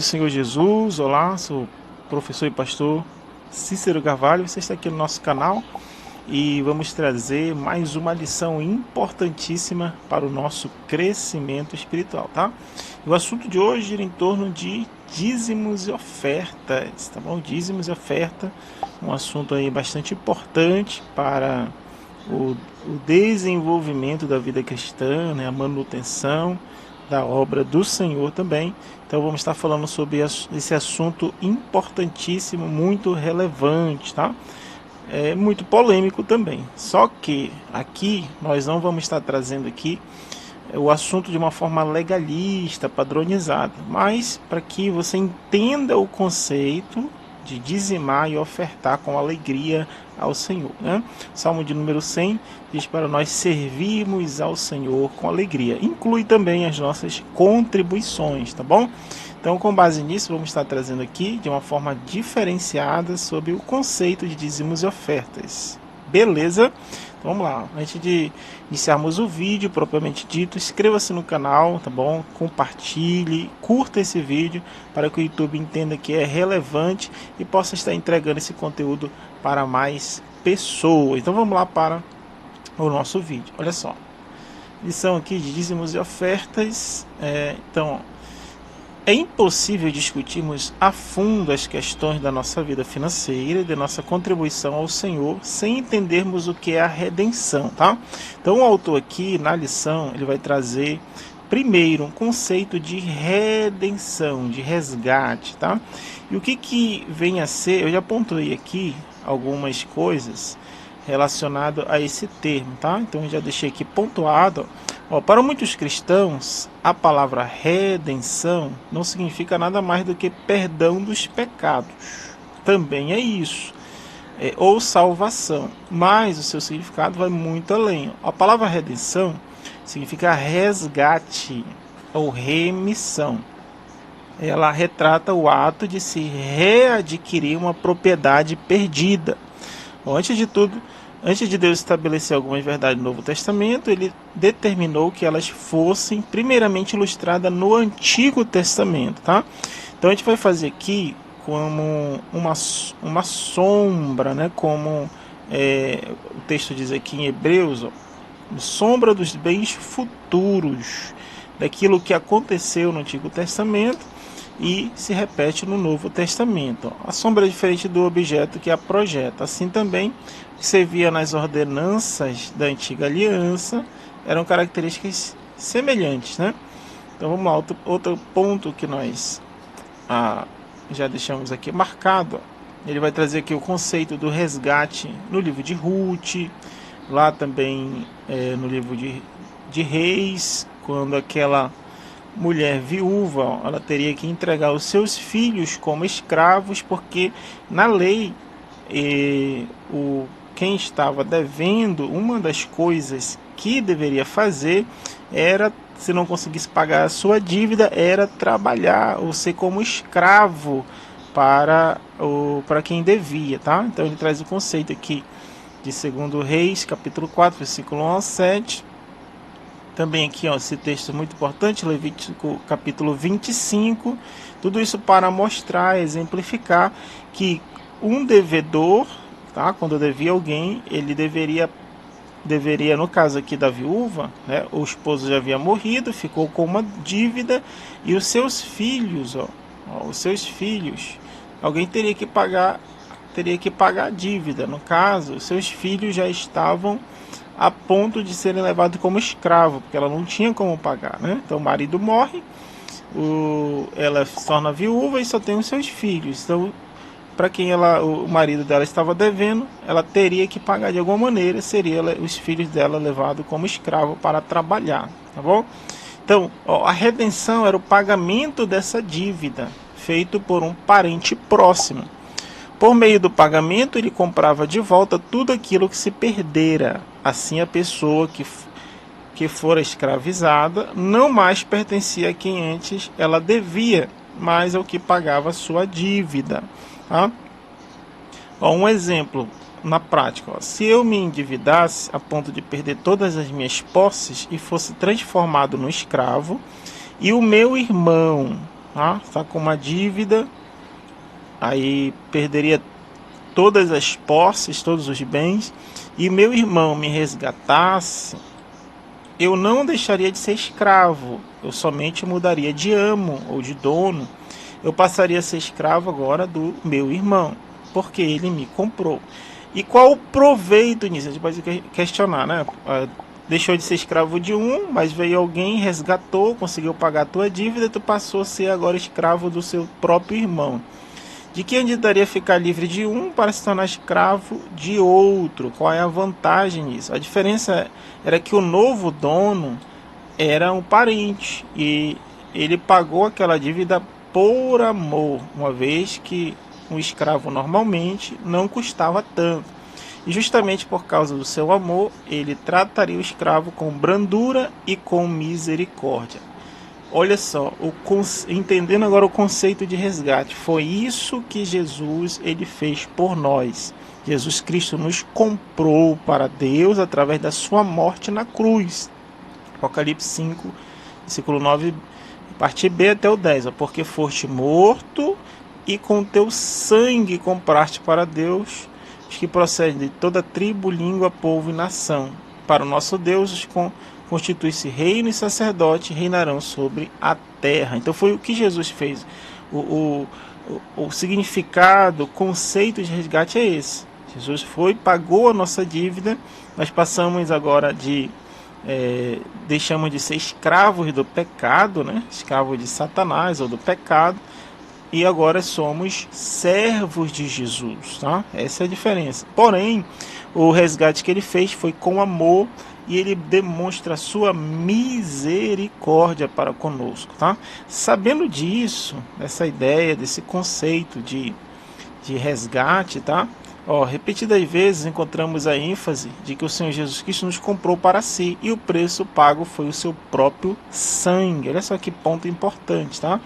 do Senhor Jesus, olá, sou o professor e pastor Cícero Carvalho, você está aqui no nosso canal e vamos trazer mais uma lição importantíssima para o nosso crescimento espiritual, tá? E o assunto de hoje gira em torno de dízimos e ofertas, tá bom? Dízimos e oferta, um assunto aí bastante importante para o desenvolvimento da vida cristã, né? A manutenção da obra do Senhor também. Então vamos estar falando sobre esse assunto importantíssimo, muito relevante, tá? É muito polêmico também. Só que aqui nós não vamos estar trazendo aqui o assunto de uma forma legalista, padronizada, mas para que você entenda o conceito de dizimar e ofertar com alegria ao Senhor, né? Salmo de número 100 diz para nós servirmos ao Senhor com alegria. Inclui também as nossas contribuições, tá bom? Então, com base nisso, vamos estar trazendo aqui de uma forma diferenciada sobre o conceito de dízimos e ofertas. Beleza? Então, vamos lá. Antes de iniciarmos o vídeo propriamente dito, inscreva-se no canal, tá bom? Compartilhe, curta esse vídeo para que o YouTube entenda que é relevante e possa estar entregando esse conteúdo para mais pessoas. Então, vamos lá para o nosso vídeo. Olha só. Lição aqui de dízimos e ofertas. Então, é impossível discutirmos a fundo as questões da nossa vida financeira e da nossa contribuição ao Senhor sem entendermos o que é a redenção, tá? Então o autor aqui na lição ele vai trazer primeiro um conceito de redenção, de resgate, tá? E o que vem a ser, eu já pontuei aqui algumas coisas relacionadas a esse termo, tá? Então eu já deixei aqui pontuado. Para muitos cristãos, a palavra redenção não significa nada mais do que perdão dos pecados. Também é isso. Ou salvação. Mas o seu significado vai muito além. A palavra redenção significa resgate ou remissão. Ela retrata o ato de se readquirir uma propriedade perdida. Bom, antes de Deus estabelecer algumas verdades no Novo Testamento, ele determinou que elas fossem primeiramente ilustradas no Antigo Testamento, tá? Então a gente vai fazer aqui como uma sombra, né? Como o texto diz aqui em Hebreus, sombra dos bens futuros, daquilo que aconteceu no Antigo Testamento e se repete no Novo Testamento. A sombra é diferente do objeto que a projeta. Assim também, que se via nas ordenanças da antiga aliança, eram características semelhantes, né? Então vamos lá, outro ponto que nós já deixamos aqui marcado. Ele vai trazer aqui o conceito do resgate no livro de Ruth, lá também no livro de Reis, quando aquela mulher viúva, ela teria que entregar os seus filhos como escravos, porque na lei quem estava devendo, uma das coisas que deveria fazer era, se não conseguisse pagar a sua dívida, era trabalhar ou ser como escravo para quem devia, tá? Então ele traz o conceito aqui de 2 Reis, capítulo 4, versículo 1 ao 7. Também aqui, esse texto é muito importante, Levítico capítulo 25, tudo isso para mostrar, exemplificar que um devedor, tá, quando devia alguém, ele deveria, no caso aqui da viúva, né, o esposo já havia morrido, ficou com uma dívida, e os seus filhos, alguém teria que pagar a dívida. No caso, os seus filhos já estavam a ponto de serem levados como escravo, porque ela não tinha como pagar, né? Então o marido morre, ela se torna viúva e só tem os seus filhos. Então, para quem o marido dela estava devendo, ela teria que pagar de alguma maneira, seria os filhos dela levados como escravo para trabalhar, tá bom? Então, a redenção era o pagamento dessa dívida, feito por um parente próximo. Por meio do pagamento, ele comprava de volta tudo aquilo que se perdera. Assim, a pessoa que fora escravizada não mais pertencia a quem antes ela devia, mas ao que pagava a sua dívida. Tá? Um exemplo na prática. Se eu me endividasse a ponto de perder todas as minhas posses e fosse transformado num escravo, e o meu irmão tá? Está com uma dívida, aí perderia todas as posses, todos os bens, e meu irmão me resgatasse, eu não deixaria de ser escravo, eu somente mudaria de amo ou de dono. Eu passaria a ser escravo agora do meu irmão, porque ele me comprou. E qual o proveito nisso? A gente pode questionar, né? Deixou de ser escravo de um, mas veio alguém, resgatou, conseguiu pagar a tua dívida, tu passou a ser agora escravo do seu próprio irmão. De que adiantaria ficar livre de um para se tornar escravo de outro? Qual é a vantagem nisso? A diferença era que o novo dono era um parente e ele pagou aquela dívida por amor, uma vez que um escravo normalmente não custava tanto. E justamente por causa do seu amor, ele trataria o escravo com brandura e com misericórdia. Olha só, entendendo agora o conceito de resgate, foi isso que Jesus ele fez por nós. Jesus Cristo nos comprou para Deus através da sua morte na cruz. Apocalipse 5, versículo 9, parte B até o 10. Porque foste morto e com teu sangue compraste para Deus os que procedem de toda tribo, língua, povo e nação. Para o nosso Deus os constitui-se reino e sacerdote, reinarão sobre a terra. Então foi o que Jesus fez. O significado, o conceito de resgate é esse. Jesus foi, pagou a nossa dívida, nós passamos agora deixamos de ser escravos do pecado, né? Escravos de Satanás ou do pecado, e agora somos servos de Jesus, tá? Essa é a diferença. Porém, o resgate que ele fez foi com amor, e ele demonstra a sua misericórdia para conosco, tá? Sabendo disso, essa ideia, desse conceito de resgate, tá? Repetidas vezes encontramos a ênfase de que o Senhor Jesus Cristo nos comprou para si, e o preço pago foi o seu próprio sangue. Olha só que ponto importante, tá?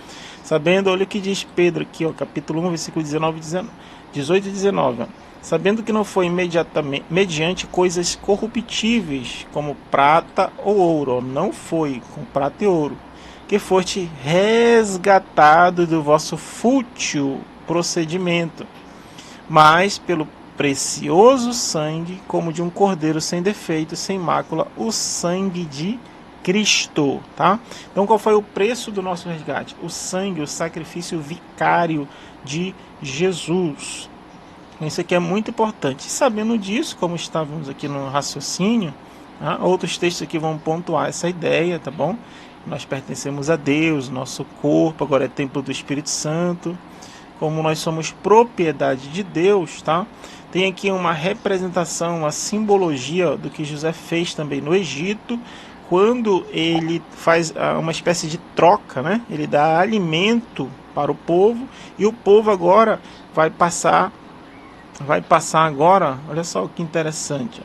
Sabendo, olha o que diz Pedro aqui, capítulo 1, versículo 18 e 19, sabendo que não foi mediante coisas corruptíveis, como prata ou ouro, não foi com prata e ouro, que foste resgatado do vosso fútil procedimento, mas pelo precioso sangue, como de um cordeiro sem defeito, sem mácula, o sangue de Cristo, tá? Então qual foi o preço do nosso resgate? O sangue, o sacrifício vicário de Jesus. Isso aqui é muito importante. E sabendo disso, como estávamos aqui no raciocínio, tá? Outros textos aqui vão pontuar essa ideia, tá bom? Nós pertencemos a Deus, nosso corpo agora é templo do Espírito Santo, como nós somos propriedade de Deus, tá? Tem aqui uma representação, uma simbologia do que José fez também no Egito, quando ele faz uma espécie de troca, né? Ele dá alimento para o povo, e o povo agora vai passar agora, olha só que interessante,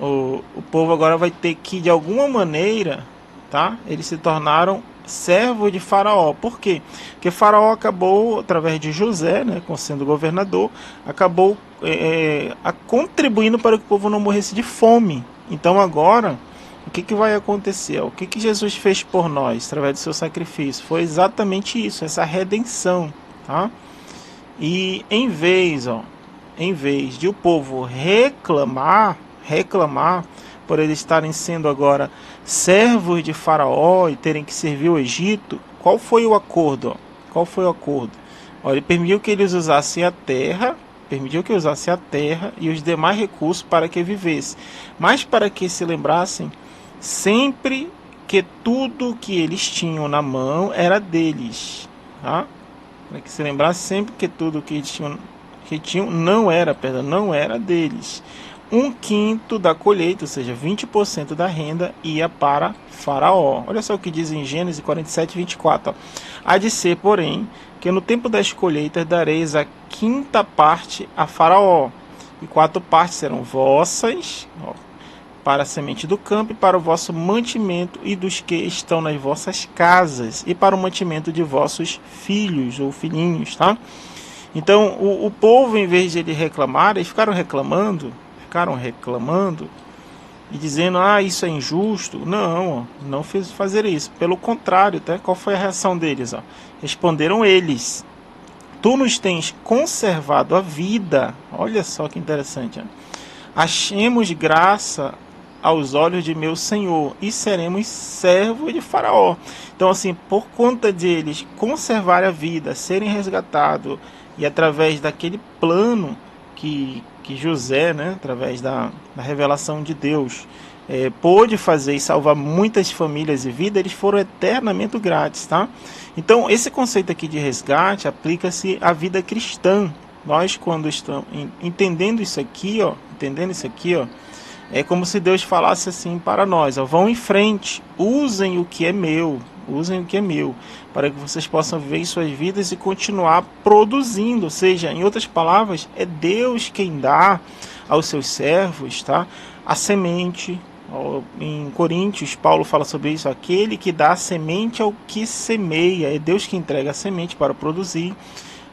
o povo agora vai ter que, de alguma maneira, tá? Eles se tornaram servo de Faraó. Por quê? Porque Faraó acabou, através de José, né, sendo governador, acabou contribuindo para que o povo não morresse de fome. Então agora, o que vai acontecer? O que Jesus fez por nós, através do seu sacrifício? Foi exatamente isso, essa redenção, tá? E em vez de o povo reclamar por eles estarem sendo agora servos de Faraó e terem que servir o Egito, qual foi o acordo? Ele permitiu que eles usassem a terra, e os demais recursos para que vivessem, mas para que se lembrassem sempre que tudo que eles tinham na mão era deles, tá? Para que se lembrassem sempre que tudo que eles tinham não era deles. 1/5 da colheita, ou seja, 20% da renda, ia para Faraó. Olha só o que diz em Gênesis 47, 24. Há de ser, porém, que no tempo das colheitas dareis a 5ª parte a Faraó, e 4 partes serão vossas, para a semente do campo, e para o vosso mantimento e dos que estão nas vossas casas, e para o mantimento de vossos filhos ou filhinhos, tá? Então, o povo, em vez de ele reclamar, eles ficaram reclamando, e dizendo, isso é injusto. Não, não fez fazer isso. Pelo contrário, tá? Qual foi a reação deles? Responderam eles: tu nos tens conservado a vida. Olha só que interessante. Achemos graça aos olhos de meu Senhor e seremos servos de Faraó. Então, assim, por conta de eles conservarem a vida, serem resgatados, e através daquele plano que José, né, através da revelação de Deus, pôde fazer e salvar muitas famílias e vidas, eles foram eternamente grátis, tá? Então, esse conceito aqui de resgate aplica-se à vida cristã. Nós, quando estamos entendendo isso aqui, é como se Deus falasse assim para nós: vão em frente, usem o que é meu, para que vocês possam viver suas vidas e continuar produzindo. Ou seja, em outras palavras, é Deus quem dá aos seus servos, tá, a semente. Em Coríntios, Paulo fala sobre isso: aquele que dá a semente ao que semeia, é Deus que entrega a semente para produzir.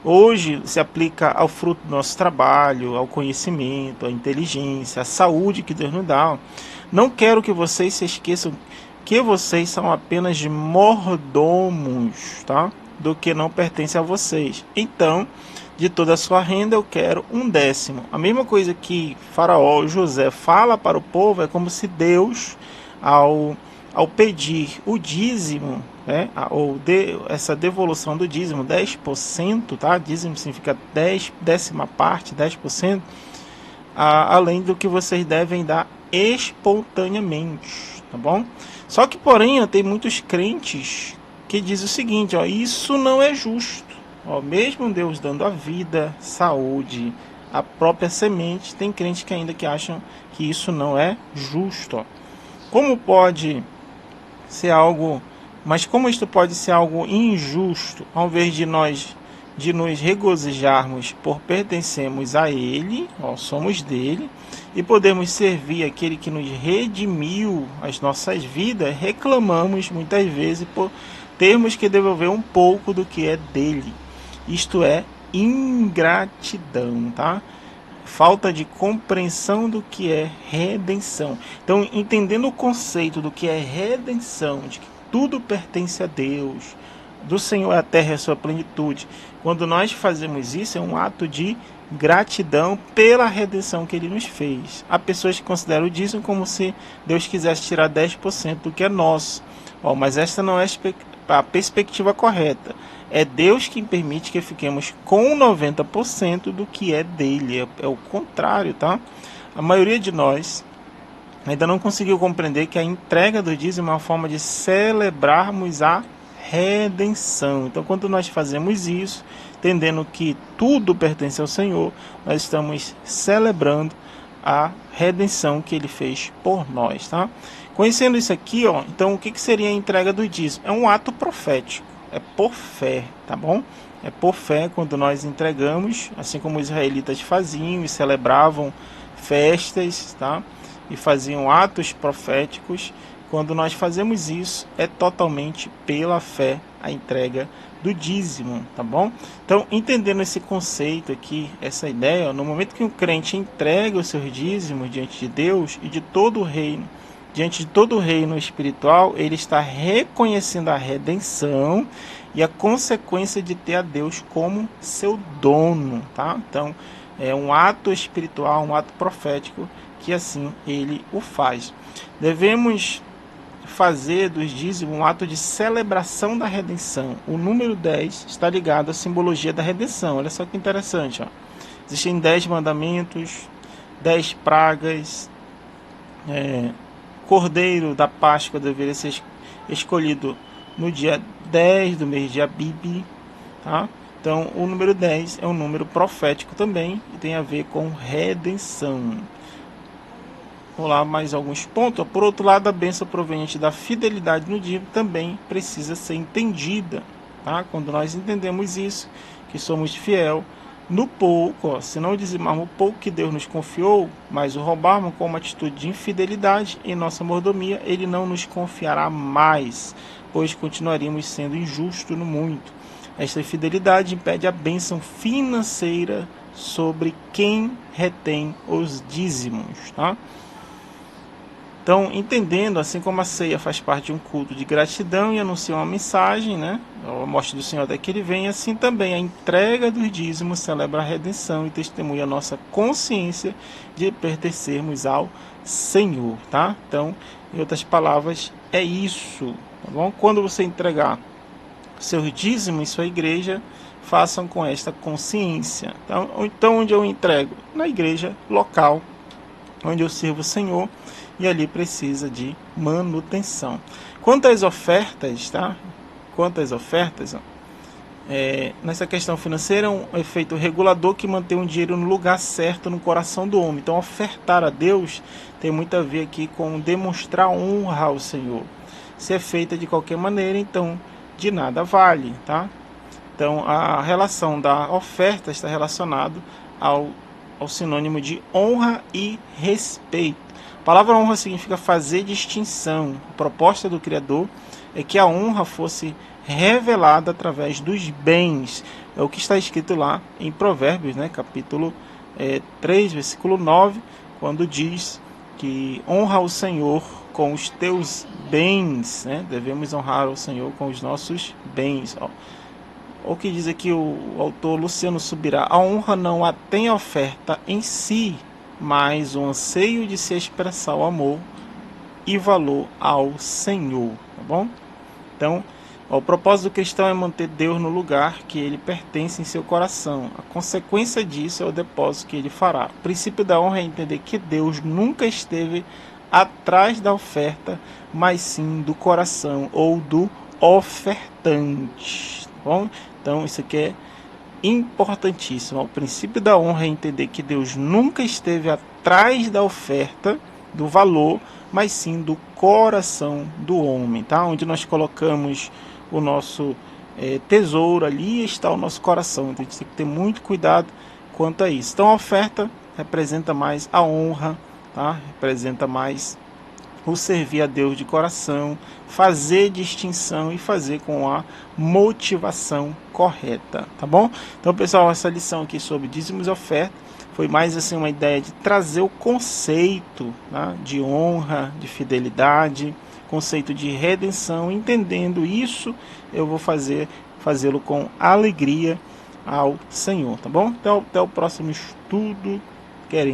Hoje se aplica ao fruto do nosso trabalho, ao conhecimento, à inteligência, à saúde que Deus nos dá. Não quero que vocês se esqueçam que vocês são apenas mordomos, tá? Do que não pertence a vocês. Então, de toda a sua renda eu quero 1/10. A mesma coisa que Faraó, José, fala para o povo, é como se Deus, ao pedir o dízimo, né, essa devolução do dízimo, 10%, tá? Dízimo significa 10ª parte, 10%, além do que vocês devem dar espontaneamente, tá bom? Só que, porém, tem muitos crentes que dizem o seguinte: isso não é justo. Mesmo Deus dando a vida, saúde, a própria semente, tem crentes que ainda acham que isso não é justo. Como pode ser algo, mas como isto pode ser algo injusto, ao invés de nos regozijarmos por pertencermos a Ele, somos dele, e podemos servir aquele que nos redimiu as nossas vidas, reclamamos muitas vezes por termos que devolver um pouco do que é dele. Isto é ingratidão, tá? Falta de compreensão do que é redenção. Então, entendendo o conceito do que é redenção, de que tudo pertence a Deus, do Senhor a terra é a sua plenitude, quando nós fazemos isso, é um ato de gratidão pela redenção que Ele nos fez. Há pessoas que consideram o dízimo como se Deus quisesse tirar 10% do que é nosso. Mas esta não é a perspectiva correta. É Deus quem permite que fiquemos com 90% do que é dele. É o contrário, tá? A maioria de nós ainda não conseguiu compreender que a entrega do dízimo é uma forma de celebrarmos a redenção. Então, quando nós fazemos isso, entendendo que tudo pertence ao Senhor, nós estamos celebrando a redenção que Ele fez por nós, tá? Conhecendo isso aqui, então o que seria a entrega do dízimo? É um ato profético. É por fé, tá bom? É por fé quando nós entregamos, assim como os israelitas faziam e celebravam festas, tá? E faziam atos proféticos. Quando nós fazemos isso, é totalmente pela fé a entrega do dízimo, tá bom? Então, entendendo esse conceito aqui, essa ideia, no momento que um crente entrega os seus dízimos diante de Deus e de todo o reino, diante de todo o reino espiritual, ele está reconhecendo a redenção e a consequência de ter a Deus como seu dono, tá? Então, é um ato espiritual, um ato profético, que assim ele o faz. Devemos fazer dos dízimos um ato de celebração da redenção. O número 10 está ligado à simbologia da redenção. Olha só que interessante, Existem 10 mandamentos, 10 pragas, Cordeiro da Páscoa deveria ser escolhido no dia 10 do mês de Abib, tá? Então, o número 10 é um número profético também e tem a ver com redenção. Vou lá mais alguns pontos. Por outro lado, a bênção proveniente da fidelidade no dízimo também precisa ser entendida, tá? Quando nós entendemos isso, que somos fiel no pouco, se não dizimarmos o pouco que Deus nos confiou, mas o roubarmos com uma atitude de infidelidade em nossa mordomia, Ele não nos confiará mais, pois continuaríamos sendo injustos no muito. Esta infidelidade impede a bênção financeira sobre quem retém os dízimos, tá? Então, entendendo, assim como a ceia faz parte de um culto de gratidão e anuncia uma mensagem, né, a morte do Senhor até que ele venha, assim também a entrega dos dízimos celebra a redenção e testemunha a nossa consciência de pertencermos ao Senhor, tá? Então, em outras palavras, é isso, tá bom? Quando você entregar seus dízimos em sua igreja, façam com esta consciência. Então, onde eu entrego? Na igreja local, onde eu sirvo o Senhor, e ali precisa de manutenção. Quanto às ofertas, tá? Nessa questão financeira é um efeito regulador que mantém o dinheiro no lugar certo no coração do homem. Então, ofertar a Deus tem muito a ver aqui com demonstrar honra ao Senhor. Se é feita de qualquer maneira, então de nada vale, tá? Então, a relação da oferta está relacionado ao sinônimo de honra e respeito. A palavra honra significa fazer distinção. A proposta do Criador é que a honra fosse revelada através dos bens. É o que está escrito lá em Provérbios, né, capítulo 3, versículo 9, quando diz que honra o Senhor com os teus bens, né? Devemos honrar o Senhor com os nossos bens. O que diz aqui o autor Luciano Subirá: a honra não a tem oferta em si, mas o anseio de se expressar o amor e valor ao Senhor, tá bom? Então, o propósito do cristão é manter Deus no lugar que ele pertence em seu coração. A consequência disso é o depósito que ele fará. O princípio da honra é entender que Deus nunca esteve atrás da oferta, mas sim do coração ou do ofertante, tá bom? Então, isso aqui é importantíssimo. O princípio da honra é entender que Deus nunca esteve atrás da oferta, do valor, mas sim do coração do homem, tá? Onde nós colocamos o nosso tesouro, ali está o nosso coração. Então a gente tem que ter muito cuidado quanto a isso. Então a oferta representa mais a honra, tá? Representa mais o servir a Deus de coração, fazer distinção e fazer com a motivação correta, tá bom? Então, pessoal, essa lição aqui sobre dízimos e oferta foi mais assim uma ideia de trazer o conceito, né, de honra, de fidelidade, conceito de redenção. Entendendo isso, eu vou fazê-lo com alegria ao Senhor, tá bom? Então, até o próximo estudo, querendo